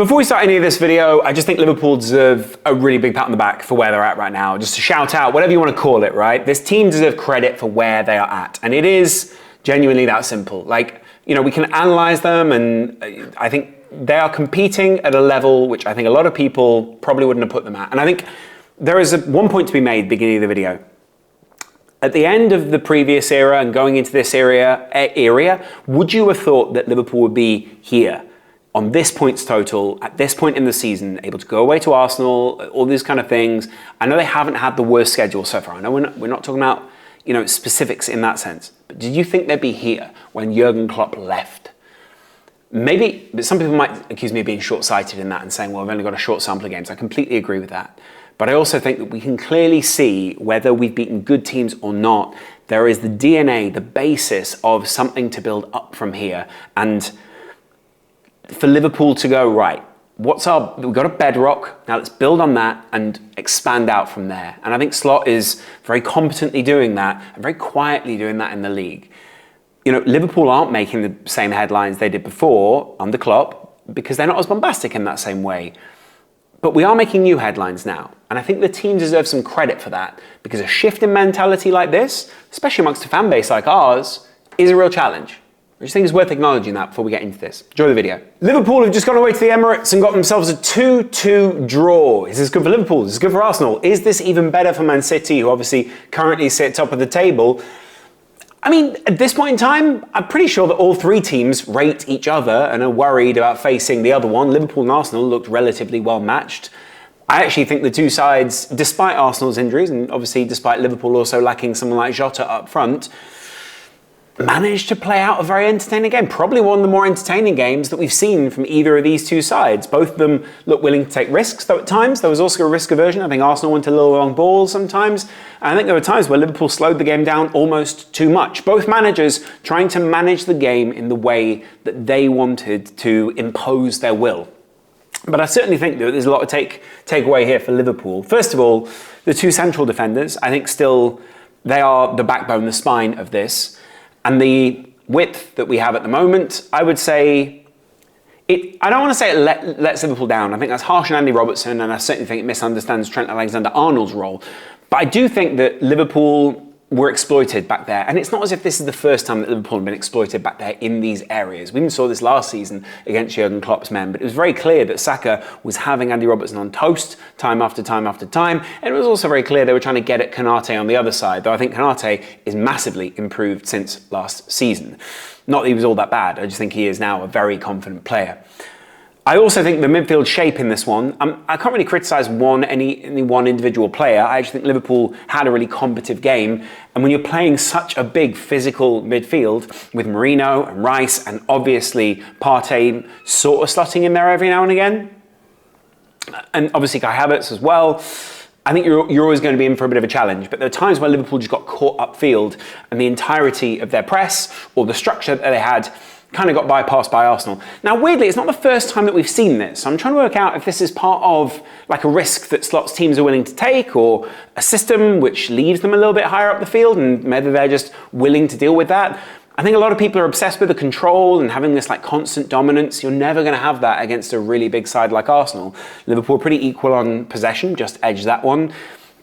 Before we start any of this video, I just think Liverpool deserve a really big pat on the back for where they're at right now. Just a shout out, whatever you want to call it, right? This team deserves credit for where they are at. And it is genuinely that simple. Like, you know, we can analyze them, and I think they are competing at a level which I think a lot of people probably wouldn't have put them at. And I think there is one point to be made at the beginning of the video. At the end of the previous era and going into this area, would you have thought that Liverpool would be here on this points total, at this point in the season, able to go away to Arsenal, all these kind of things? I know they haven't had the worst schedule so far. I know we're not talking about, you know, specifics in that sense. But did you think they'd be here when Jurgen Klopp left? Maybe, but some people might accuse me of being short-sighted in that and saying, well, I've only got a short sample of games. I completely agree with that. But I also think that we can clearly see whether we've beaten good teams or not, there is the DNA, the basis of something to build up from here. And for Liverpool to go, right, we've got a bedrock, now let's build on that and expand out from there. And I think Slot is very competently doing that and very quietly doing that in the league. You know, Liverpool aren't making the same headlines they did before under Klopp because they're not as bombastic in that same way. But we are making new headlines now. And I think the team deserves some credit for that because a shift in mentality like this, especially amongst a fan base like ours, is a real challenge. I just think it's worth acknowledging that before we get into this. Enjoy the video. Liverpool have just gone away to the Emirates and got themselves a 2-2 draw. Is this good for Liverpool? Is this good for Arsenal? Is this even better for Man City, who obviously currently sit top of the table? I mean, at this point in time, I'm pretty sure that all three teams rate each other and are worried about facing the other one. Liverpool and Arsenal looked relatively well matched. I actually think the two sides, despite Arsenal's injuries, and obviously despite Liverpool also lacking someone like Jota up front, managed to play out a very entertaining game. Probably one of the more entertaining games that we've seen from either of these two sides. Both of them look willing to take risks, though at times there was also a risk aversion. I think Arsenal went a little long balls sometimes. And I think there were times where Liverpool slowed the game down almost too much. Both managers trying to manage the game in the way that they wanted to impose their will. But I certainly think that there's a lot to take away here for Liverpool. First of all, the two central defenders, I think still they are the backbone, the spine of this. And the width that we have at the moment, I would say, I don't want to say it lets Liverpool down. I think that's harsh on Andy Robertson, and I certainly think it misunderstands Trent Alexander-Arnold's role. But I do think that Liverpool were exploited back there. And it's not as if this is the first time that Liverpool have been exploited back there in these areas. We even saw this last season against Jurgen Klopp's men, but it was very clear that Saka was having Andy Robertson on toast time after time after time. And it was also very clear they were trying to get at Konate on the other side, though I think Konate is massively improved since last season. Not that he was all that bad, I just think he is now a very confident player. I also think the midfield shape in this one, I can't really criticise any one individual player. I actually think Liverpool had a really competitive game. And when you're playing such a big physical midfield with Merino and Rice and obviously Partey sort of slotting in there every now and again, and obviously Kai Havertz as well, I think you're always going to be in for a bit of a challenge. But there are times where Liverpool just got caught upfield and the entirety of their press or the structure that they had kind of got bypassed by Arsenal. Now, weirdly, it's not the first time that we've seen this. So I'm trying to work out if this is part of like a risk that Slot's teams are willing to take or a system which leaves them a little bit higher up the field and whether they're just willing to deal with that. I think a lot of people are obsessed with the control and having this like constant dominance. You're never going to have that against a really big side like Arsenal. Liverpool are pretty equal on possession, just edged that one.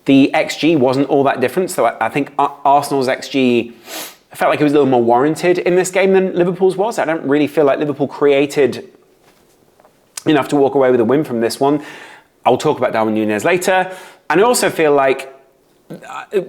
The XG wasn't all that different. So I think Arsenal's XG, I felt like it was a little more warranted in this game than Liverpool's was. I don't really feel like Liverpool created enough to walk away with a win from this one. I'll talk about Darwin Núñez later. And I also feel like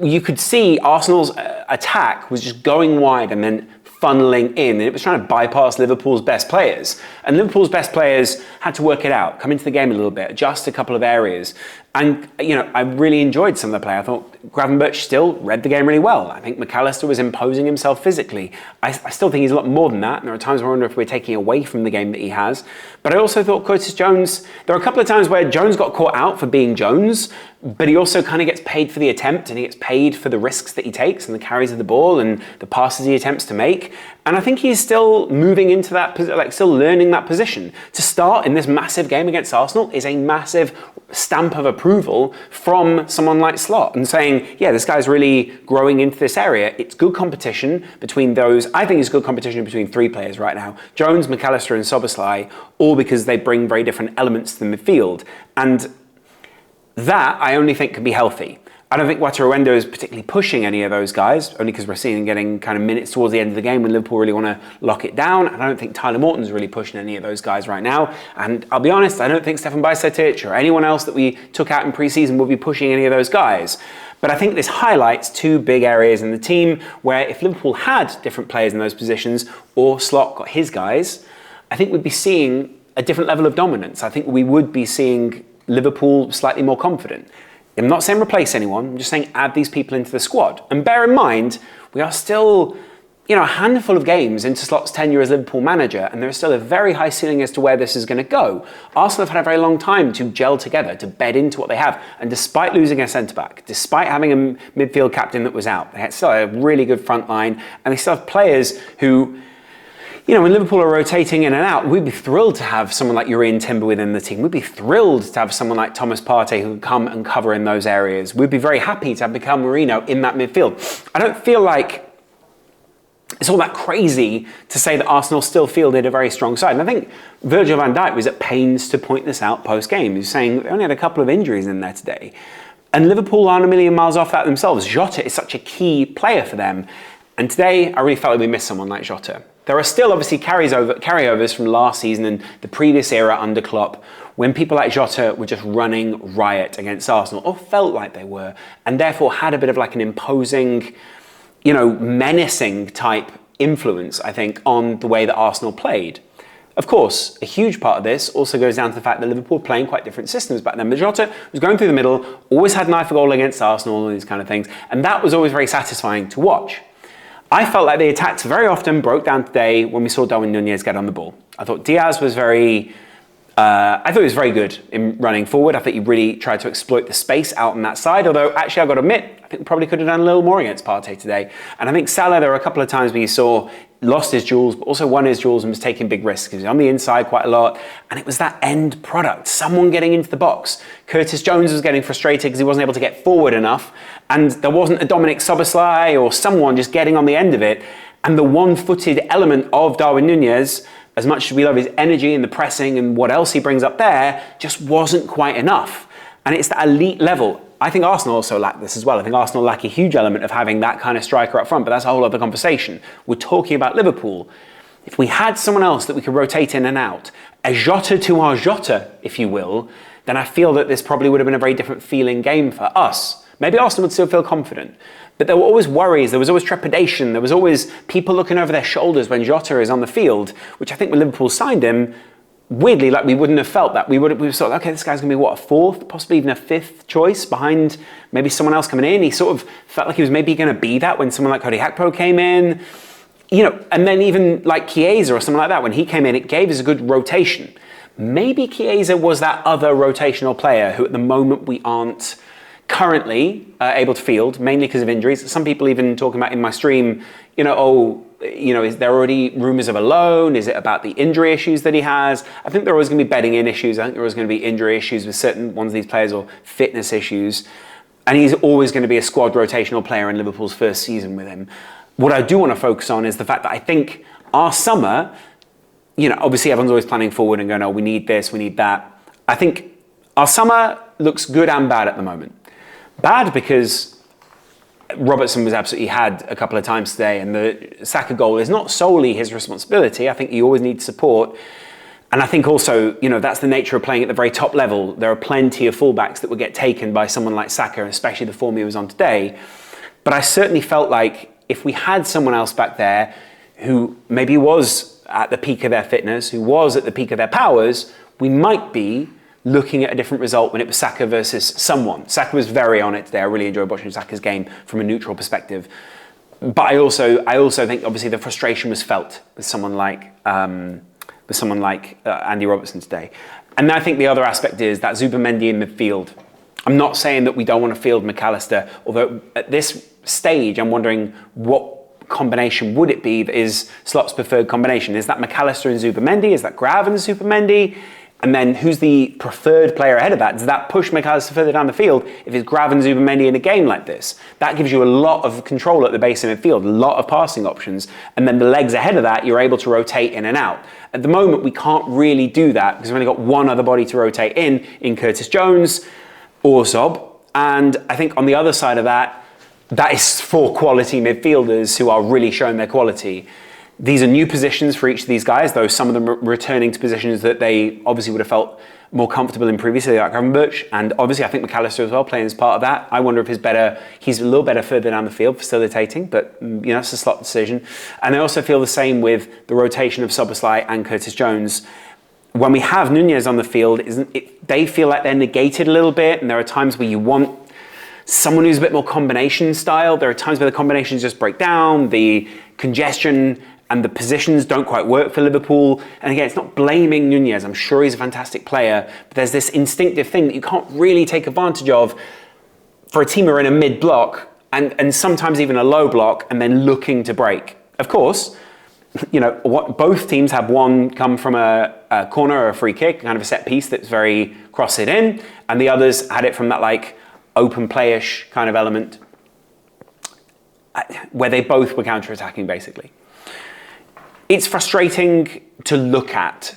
you could see Arsenal's attack was just going wide and then funneling in, and it was trying to bypass Liverpool's best players. And Liverpool's best players had to work it out, come into the game a little bit, adjust a couple of areas. And, you know, I really enjoyed some of the play. I thought Gravenberch still read the game really well. I think McAllister was imposing himself physically. I still think he's a lot more than that. And there are times where I wonder if we're taking away from the game that he has. But I also thought Curtis Jones, there are a couple of times where Jones got caught out for being Jones, but he also kind of gets paid for the attempt and he gets paid for the risks that he takes and the carries of the ball and the passes he attempts to make. And I think he's still moving into that, like still learning that position. To start in this massive game against Arsenal is a massive stamp of approval from someone like Slot and saying, yeah, this guy's really growing into this area. It's good competition between those. I think it's good competition between three players right now. Jones, McAllister and Szoboszlai, all because they bring very different elements to the midfield. And that I only think can be healthy. I don't think Wataruendo is particularly pushing any of those guys, only because we're seeing him getting kind of minutes towards the end of the game when Liverpool really want to lock it down. And I don't think Tyler Morton's really pushing any of those guys right now. And I'll be honest, I don't think Stefan Bajcetic or anyone else that we took out in pre-season will be pushing any of those guys. But I think this highlights two big areas in the team where if Liverpool had different players in those positions or Slot got his guys, I think we'd be seeing a different level of dominance. I think we would be seeing Liverpool slightly more confident. I'm not saying replace anyone, I'm just saying add these people into the squad. And bear in mind, we are still, a handful of games into Slot's tenure as Liverpool manager, and there is still a very high ceiling as to where this is going to go. Arsenal have had a very long time to gel together, to bed into what they have. And despite losing a centre-back, despite having a midfield captain that was out, they had still a really good front line, and they still have players who, when Liverpool are rotating in and out, we'd be thrilled to have someone like Urian Timber within the team. We'd be thrilled to have someone like Thomas Partey who would come and cover in those areas. We'd be very happy to have Miguel Merino in that midfield. I don't feel like it's all that crazy to say that Arsenal still fielded a very strong side. And I think Virgil van Dijk was at pains to point this out post-game. He was saying they only had a couple of injuries in there today. And Liverpool aren't a million miles off that themselves. Jota is such a key player for them. And today, I really felt like we missed someone like Jota. There are still obviously carryovers from last season and the previous era under Klopp when people like Jota were just running riot against Arsenal, or felt like they were, and therefore had a bit of like an imposing, menacing type influence, I think, on the way that Arsenal played. Of course, a huge part of this also goes down to the fact that Liverpool were playing quite different systems back then. But Jota was going through the middle, always had an eye for goal against Arsenal, all these kind of things, and that was always very satisfying to watch. I felt like the attacks very often broke down today when we saw Darwin Núñez get on the ball. I thought Diaz was very good in running forward. I think he really tried to exploit the space out on that side, although actually I've got to admit, I think we probably could have done a little more against Partey today. And I think Salah, there were a couple of times where you saw lost his duels, but also won his duels and was taking big risks. He was on the inside quite a lot, and it was that end product, someone getting into the box. Curtis Jones was getting frustrated because he wasn't able to get forward enough, and there wasn't a Dominic Szoboszlai or someone just getting on the end of it. And the one-footed element of Darwin Núñez, as much as we love his energy and the pressing and what else he brings up there, just wasn't quite enough. And it's that elite level. I think Arsenal also lack this as well. I think Arsenal lack a huge element of having that kind of striker up front, but that's a whole other conversation. We're talking about Liverpool. If we had someone else that we could rotate in and out, a Jota to our Jota, if you will, then I feel that this probably would have been a very different feeling game for us. Maybe Arsenal would still feel confident. But there were always worries, there was always trepidation, there was always people looking over their shoulders when Jota is on the field, which I think when Liverpool signed him, weirdly, like we wouldn't have felt that. We would have thought, okay, this guy's going to be, a fourth, possibly even a fifth choice behind maybe someone else coming in. He sort of felt like he was maybe going to be that when someone like Cody Gakpo came in. And then even like Chiesa or something like that, when he came in, it gave us a good rotation. Maybe Chiesa was that other rotational player who at the moment we aren't currently able to field, mainly because of injuries. Some people even talking about in my stream, is there already rumours of a loan? Is it about the injury issues that he has? I think there are always going to be bedding in issues. I think there are always going to be injury issues with certain ones of these players or fitness issues. And he's always going to be a squad rotational player in Liverpool's first season with him. What I do want to focus on is the fact that I think our summer, obviously everyone's always planning forward and going, oh, we need this, we need that. I think our summer looks good and bad at the moment. Bad because Robertson was absolutely had a couple of times today, and the Saka goal is not solely his responsibility. I think he always needs support. And I think also, that's the nature of playing at the very top level. There are plenty of fullbacks that would get taken by someone like Saka, especially the form he was on today. But I certainly felt like if we had someone else back there who maybe was at the peak of their fitness, who was at the peak of their powers, we might be looking at a different result when it was Saka versus someone. Saka was very on it today. I really enjoyed watching Saka's game from a neutral perspective. But I also think obviously the frustration was felt with someone like Andy Robertson today. And I think the other aspect is that Zubimendi in midfield. I'm not saying that we don't want to field McAllister, although at this stage I'm wondering what combination would it be that is Slot's preferred combination? Is that McAllister and Zubimendi? Is that Grav and Zubimendi? And then who's the preferred player ahead of that? Does that push McAllister further down the field if it's Grav and Zubimendi in a game like this? That gives you a lot of control at the base of midfield, a lot of passing options. And then the legs ahead of that, you're able to rotate in and out. At the moment, we can't really do that because we've only got one other body to rotate in Curtis Jones or Zob. And I think on the other side of that, that is for quality midfielders who are really showing their quality. These are new positions for each of these guys, though some of them are returning to positions that they obviously would have felt more comfortable in previously, like Gravenberch. And obviously, I think McAllister as well playing as part of that. I wonder if he's a little better further down the field, facilitating, but it's a Slot decision. And I also feel the same with the rotation of Szoboszlai and Curtis Jones. When we have Nunez on the field, they feel like they're negated a little bit, and there are times where you want someone who's a bit more combination style. There are times where the combinations just break down, the congestion and the positions don't quite work for Liverpool. And again, it's not blaming Nunez. I'm sure he's a fantastic player, but there's this instinctive thing that you can't really take advantage of for a team who are in a mid-block and sometimes even a low block and then looking to break. Of course, both teams have one come from a corner or a free kick, kind of a set piece that's very cross it in, and the others had it from that open playish kind of element where they both were counter-attacking basically. It's frustrating to look at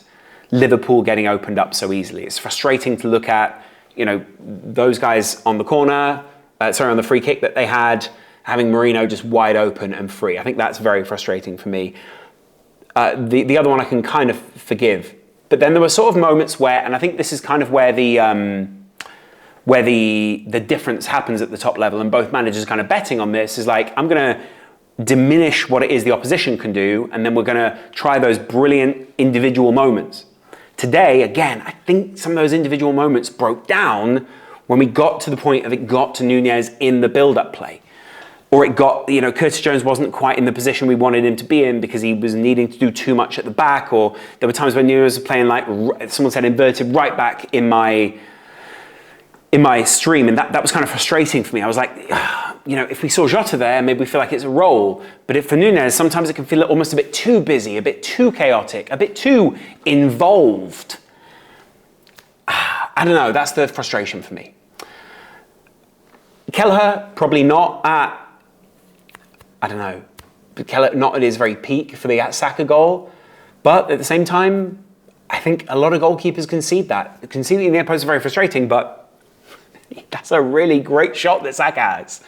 Liverpool getting opened up so easily. It's frustrating to look at, those guys on the corner, on the free kick that they had, having Merino just wide open and free. I think that's very frustrating for me. The other one I can kind of forgive. But then there were sort of moments where, and I think this is kind of where the difference happens at the top level, and both managers kind of betting on this, is I'm going to diminish what it is the opposition can do, and then we're going to try those brilliant individual moments. Today, again, I think some of those individual moments broke down when we got to the point of it got to Nunez in the build-up play. Or it got, Curtis Jones wasn't quite in the position we wanted him to be in because he was needing to do too much at the back, or there were times when Nunez was playing someone said inverted right back in my stream, and that was kind of frustrating for me. I was like, if we saw Jota there, maybe we feel like it's a role. But for Nunez, sometimes it can feel almost a bit too busy, a bit too chaotic, a bit too involved. I don't know, that's the frustration for me. Kelleher, probably not at, Kelleher not at his very peak for the Saka goal. But at the same time, I think a lot of goalkeepers concede that. Conceding in the post is very frustrating, but that's a really great shot that Saka has.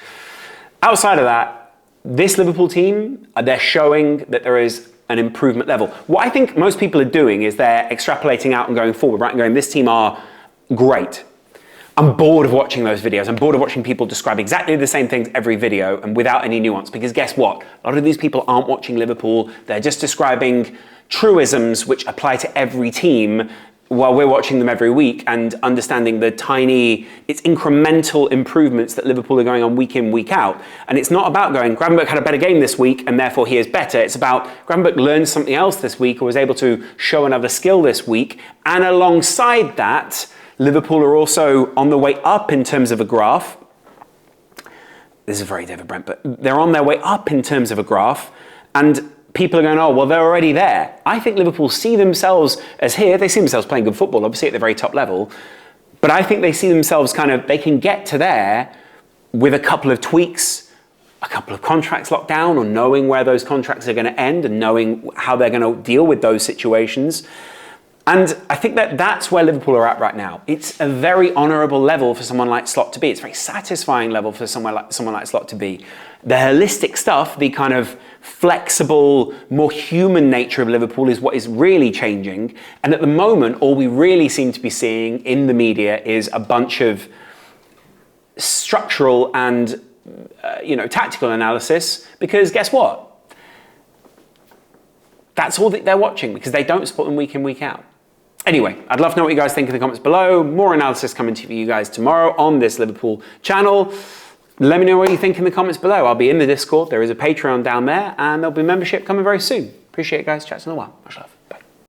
Outside of that, this Liverpool team, they're showing that there is an improvement level. What I think most people are doing is they're extrapolating out and going forward, right? And going, this team are great. I'm bored of watching those videos. I'm bored of watching people describe exactly the same things every video and without any nuance. Because guess what? A lot of these people aren't watching Liverpool. They're just describing truisms which apply to every team while we're watching them every week and understanding the it's incremental improvements that Liverpool are going on week in, week out. And it's not about going, Gravenberch had a better game this week and therefore he is better. It's about Gravenberch learned something else this week or was able to show another skill this week. And alongside that, Liverpool are also on the way up in terms of a graph. This is very David Brent, but they're on their way up in terms of a graph. And people are going, oh, well, they're already there. I think Liverpool see themselves as here. They see themselves playing good football, obviously at the very top level. But I think they see themselves they can get to there with a couple of tweaks, a couple of contracts locked down, or knowing where those contracts are going to end and knowing how they're going to deal with those situations. And I think that's where Liverpool are at right now. It's a very honourable level for someone like Slot to be. It's a very satisfying level for someone like Slot to be. The holistic stuff, the kind of flexible, more human nature of Liverpool is what is really changing. And at the moment, all we really seem to be seeing in the media is a bunch of structural and tactical analysis. Because guess what? That's all that they're watching because they don't support them week in, week out. Anyway, I'd love to know what you guys think in the comments below. More analysis coming to you guys tomorrow on this Liverpool channel. Let me know what you think in the comments below. I'll be in the Discord. There is a Patreon down there, and there'll be membership coming very soon. Appreciate it, guys. Chat to you in a while. Much love.